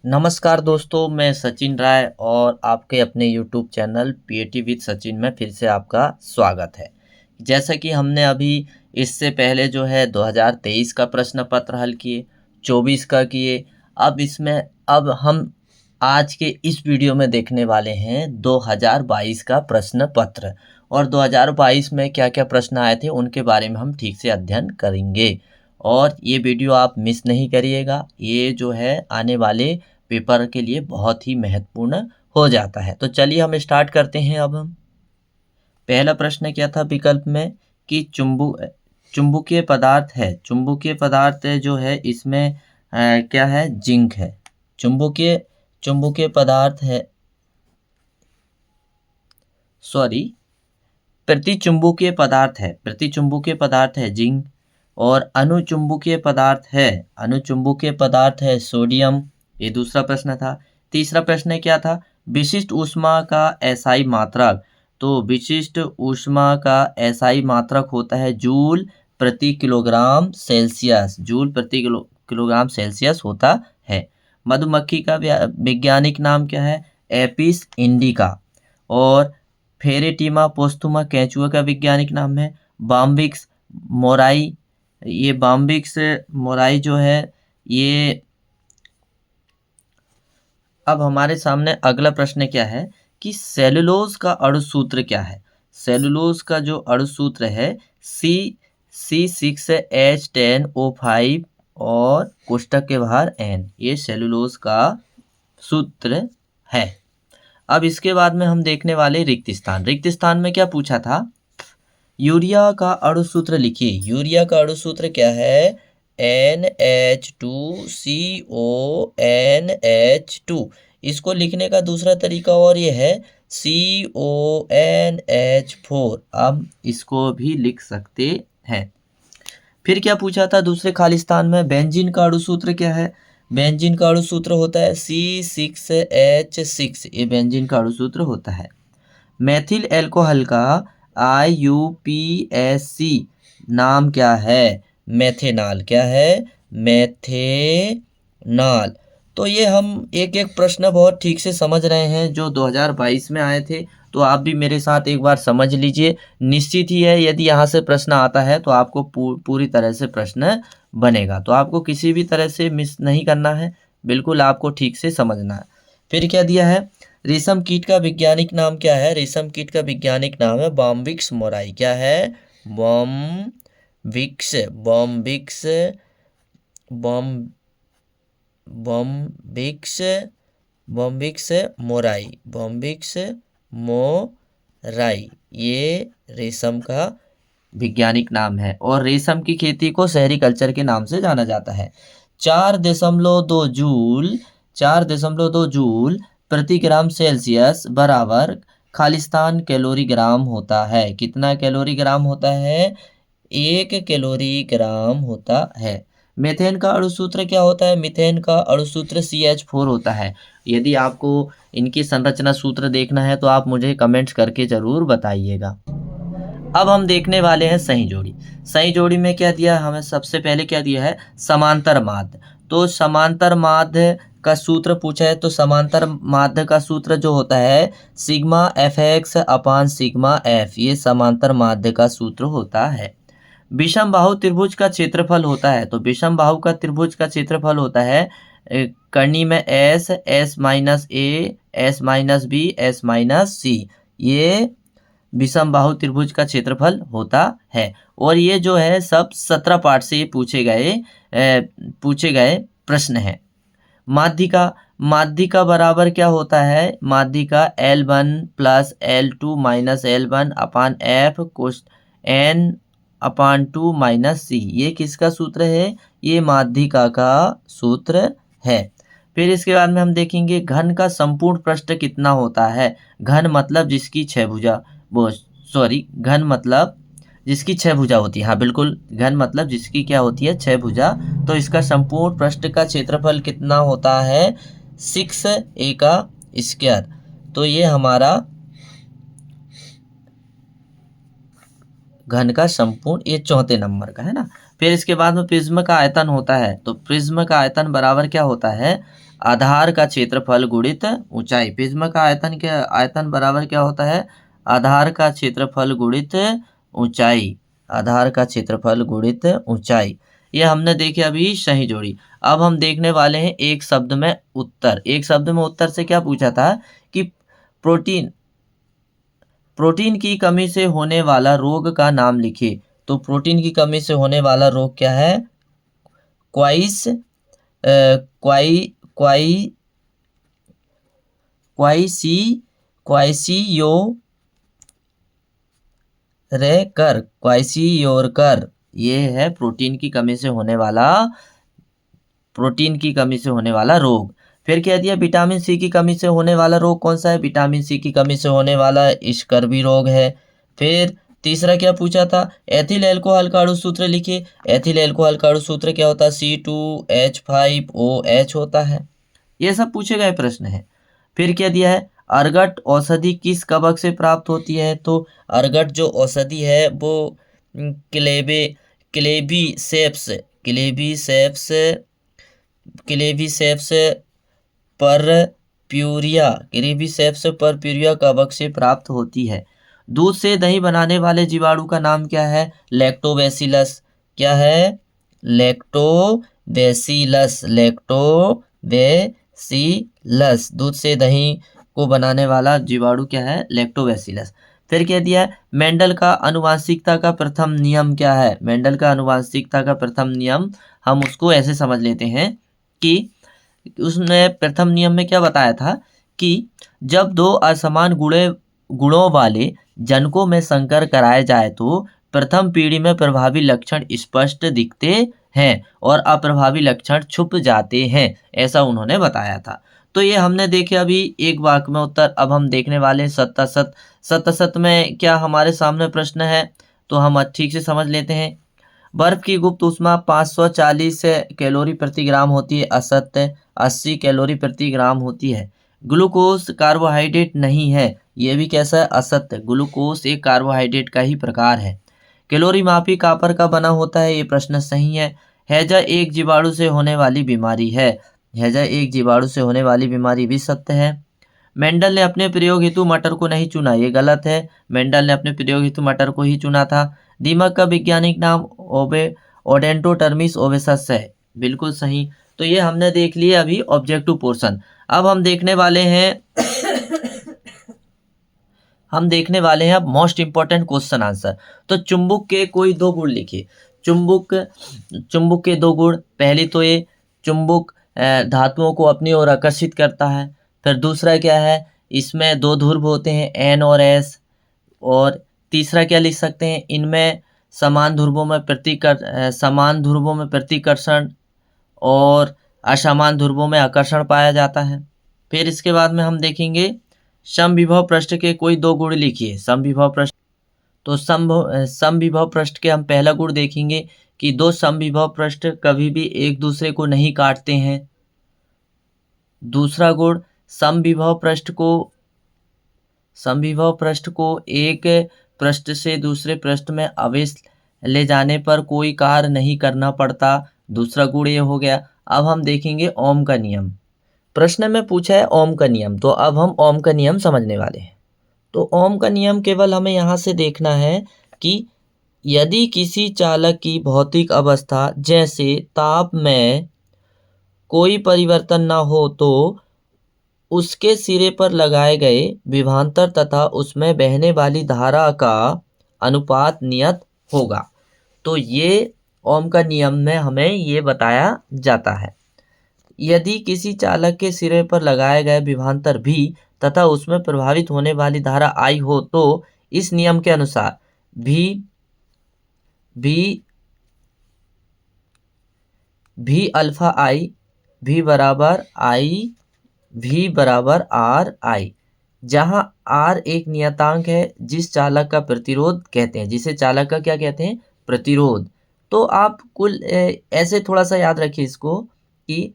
नमस्कार दोस्तों, मैं सचिन राय और आपके अपने YouTube channel PAT with Sachin में फिर से आपका स्वागत है। जैसा कि हमने अभी इससे पहले जो है 2023 का प्रश्न पत्र हल किए, 24 का किए। अब हम आज के इस वीडियो में देखने वाले हैं 2022 का प्रश्न पत्र। और 2022 में क्या क्या प्रश्न आए थे उनके बारे में हम ठीक से अध्ययन करेंगे। और ये वीडियो आप मिस नहीं करिएगा, ये जो है आने वाले पेपर के लिए बहुत ही महत्वपूर्ण हो जाता है। तो चलिए हम स्टार्ट करते हैं। अब हम पहला प्रश्न क्या था विकल्प में कि चुंबकीय पदार्थ है। चुंबकीय पदार्थ जो है इसमें क्या है, जिंक है। चुंबकीय चुंबकीय पदार्थ है, सॉरी, प्रतिचुंबकीय पदार्थ है जिंक। और अनुचुंबकीय पदार्थ है सोडियम। ये दूसरा प्रश्न था। तीसरा प्रश्न क्या था, विशिष्ट ऊष्मा का एसआई मात्रक। तो विशिष्ट ऊष्मा का एसआई मात्रक होता है जूल प्रति किलोग्राम सेल्सियस। किलोग्राम सेल्सियस होता है। मधुमक्खी का वैज्ञानिक नाम क्या है, एपिस इंडिका। और फेरेटिमा पोस्थुमा केंचुआ का वैज्ञानिक नाम है बाम्बिक्स मोराई। ये बाम्बिक्स मोराई जो है ये। अब हमारे सामने अगला प्रश्न क्या है कि सेलुलोज का अणु सूत्र क्या है। सेलुलोज का जो अणु सूत्र है C6H10O5 और कोष्टक के बाहर N। ये सेलुलोज का सूत्र है। अब इसके बाद में हम देखने वाले रिक्त स्थान में क्या पूछा था, यूरिया का अणु सूत्र लिखिए। यूरिया का अणु सूत्र क्या है, NH2CONH2। इसको लिखने का दूसरा तरीका और ये है CONH4। अब इसको भी लिख सकते हैं। फिर क्या पूछा था दूसरे खाली स्थान में, बेंजीन का अणु सूत्र क्या है। बेंजीन का अणु सूत्र होता है C6H6। ये बेंजीन का अणु सूत्र होता है। मेथिल एल्कोहल का IUPAC नाम क्या है, मेथेनॉल। क्या है, मेथेनॉल। तो ये हम एक एक प्रश्न बहुत ठीक से समझ रहे हैं जो 2022 में आए थे। तो आप भी मेरे साथ एक बार समझ लीजिए। निश्चित ही है यदि यहाँ से प्रश्न आता है तो आपको पूरी तरह से प्रश्न बनेगा। तो आपको किसी भी तरह से मिस नहीं करना है, बिल्कुल आपको ठीक से समझना है। फिर क्या दिया है, रेशम कीट का वैज्ञानिक नाम क्या है। रेशम कीट का वैज्ञानिक नाम है बॉम्बिक्स मोराई। क्या है, बॉम्बिक्स बॉम्बिक्स बॉम Bombyx Bombyx mori. Bombyx mori ये रेशम का वैज्ञानिक नाम है। और रेशम की खेती को शहरी कल्चर के नाम से जाना जाता है। 4.2 जूल प्रति ग्राम सेल्सियस बराबर खालिस्तान कैलोरी ग्राम होता है। कितना कैलोरी ग्राम होता है, 1 कैलोरी ग्राम होता है। मीथेन का अणु सूत्र क्या होता है, मीथेन का अणु सूत्र CH4 होता है। यदि आपको इनकी संरचना सूत्र देखना है तो आप मुझे कमेंट्स करके जरूर बताइएगा। अब हम देखने वाले हैं सही जोड़ी। सही जोड़ी में क्या दिया हमें, सबसे पहले क्या दिया है, समांतर माध्य। तो समांतर माध्य का सूत्र पूछा है तो समांतर माध्य का सूत्र जो होता है सिग्मा FX अपान सिग्मा F। ये समांतर माध्य का सूत्र होता है। विषम बाहु त्रिभुज का क्षेत्रफल होता है। तो विषम बाहु का त्रिभुज का क्षेत्रफल होता है कर्णी में S minus A, S minus B, S minus C। ये विषम बाहु त्रिभुज का क्षेत्रफल होता है। और ये जो है सब 17 पार्ट से पूछे गए प्रश्न हैं। माध्यिका बराबर क्या होता है, माध्यिका L1 plus L2 minus L1 अपान F कोष्ट N अपान 2 माइनस C। ये किसका सूत्र है, ये माध्यिका का सूत्र है। फिर इसके बाद में हम देखेंगे घन का संपूर्ण पृष्ठ कितना होता है। घन मतलब जिसकी 6 भुजा, घन मतलब जिसकी 6 भुजा होती है। हाँ बिल्कुल, घन मतलब जिसकी क्या होती है, 6 भुजा। तो इसका संपूर्ण पृष्ठ का क्षेत्रफल कितना होता है, 6a का स्क्वायर। तो ये हमारा घन का संपूर्ण, ये चौथे नंबर का है ना। फिर इसके बाद में प्रिज्म का आयतन होता है। तो प्रिज्म का आयतन बराबर क्या होता है, आधार का क्षेत्रफल गुणित ऊंचाई। प्रिज्म का आयतन बराबर क्या होता है? आधार का क्षेत्रफल गुणित ऊंचाई। आधार का क्षेत्रफल गुणित ऊंचाई। ये हमने देखे अभी सही जोड़ी। अब हम देखने वाले हैं एक शब्द में उत्तर। एक शब्द में उत्तर से क्या पूछा था कि प्रोटीन की कमी से होने वाला रोग का नाम लिखिए। तो प्रोटीन की कमी से होने वाला रोग क्या है? क्वाइस क्वाई क्वाई क्वाइसी क्वाइसियोरकर, ये है प्रोटीन की कमी से होने वाला रोग। फिर कह दिया विटामिन सी की कमी से होने वाला रोग कौन सा है? विटामिन सी की कमी से होने वाला स्कर्वी रोग है। फिर तीसरा क्या पूछा था? एथिल एल्कोहल का अणु सूत्र लिखिए। एथिल एल्कोहल का अणु सूत्र क्या होता है? C2H5OH होता है। ये सब पूछे गए प्रश्न है। फिर क्या दिया है? अर्गट औषधि किस कवक से प्राप्त होती है? तो अर्गट जो औषधि है वो क्लेबीसेप्स परप्यूरिया कवक से प्राप्त होती है। दूध से दही बनाने वाले जीवाणु का नाम क्या है? लैक्टोबैसिलस। क्या है? लैक्टोबैसिलस। दूध से दही को बनाने वाला जीवाणु क्या है? लैक्टोबैसिलस। फिर कह दिया है मेंडल का आनुवंशिकता का प्रथम नियम क्या है? मेंडल का आनुवंशिकता का प्रथम नियम हम उसको ऐसे समझ लेते हैं कि उसने प्रथम नियम में क्या बताया था कि जब दो असमान गुणों वाले जनकों में संकर कराए जाए तो प्रथम पीढ़ी में प्रभावी लक्षण स्पष्ट दिखते हैं और अप्रभावी लक्षण छुप जाते हैं, ऐसा उन्होंने बताया था। तो ये हमने देखे अभी एक वाक्य में उत्तर। अब हम देखने वाले सत में क्या हमारे सामने प्रश्न है, तो हम ठीक से समझ लेते हैं। बर्फ की गुप्त ऊष्मा 540 कैलोरी प्रति ग्राम होती है, असत्य 80 कैलोरी प्रति ग्राम होती है। ग्लूकोज कार्बोहाइड्रेट नहीं है, यह भी कैसा है? असत्य। ग्लूकोज एक कार्बोहाइड्रेट का ही प्रकार है। कैलोरी मापी कॉपर का बना होता है, ये प्रश्न सही है। हैजा एक जीवाणु से होने वाली बीमारी है, हैजा एक जीवाणु से होने वाली बीमारी भी सत्य है। मेंडल ने अपने प्रयोग हेतु मटर को नहीं चुना, ये गलत है। मेंडल ने अपने प्रयोग हेतु मटर को ही चुना था। दीमक का वैज्ञानिक नाम ओडेंटोटर्मिस ओवेसस है, बिल्कुल सही। तो ये हमने देख लिया अभी ऑब्जेक्टिव पोर्शन। अब हम देखने वाले हैं अब मोस्ट इंपॉर्टेंट क्वेश्चन आंसर। तो चुंबक के कोई दो गुण लिखिए। चुंबक के दो गुण, पहली तो ये चुंबक धातुओं को अपनी ओर आकर्षित करता है। फिर दूसरा क्या है? इसमें दो ध्रुव होते हैं N और S। और तीसरा क्या लिख सकते हैं? इनमें समान ध्रुवों में प्रतिकर्षण और असमान ध्रुवों में आकर्षण पाया जाता है। फिर इसके बाद में हम देखेंगे समविभव पृष्ठ के कोई दो गुण लिखिए। समविभव पृष्ठ, तो समविभव पृष्ठ के हम पहला गुण देखेंगे कि दो समविभव पृष्ठ कभी भी एक दूसरे को नहीं काटते हैं। दूसरा गुण, समविभव पृष्ठ को एक पृष्ठ से दूसरे पृष्ठ में आवेश ले जाने पर कोई कार्य नहीं करना पड़ता। दूसरा गुण ये हो गया। अब हम देखेंगे ओम का नियम। प्रश्न में पूछा है ओम का नियम, तो अब हम ओम का नियम समझने वाले हैं। तो ओम का नियम केवल हमें यहाँ से देखना है कि यदि किसी चालक की भौतिक अवस्था जैसे ताप में कोई परिवर्तन न हो तो उसके सिरे पर लगाए गए विभवांतर तथा उसमें बहने वाली धारा का अनुपात नियत होगा। तो ये ओम का नियम में हमें ये बताया जाता है। यदि किसी चालक के सिरे पर लगाए गए विभवांतर V तथा उसमें प्रभावित होने वाली धारा I हो तो इस नियम के अनुसार V अल्फा I V बराबर RI, जहां R एक नियतांक है जिसे चालक का क्या कहते हैं? प्रतिरोध। तो आप कुल ऐसे थोड़ा सा याद रखिए इसको कि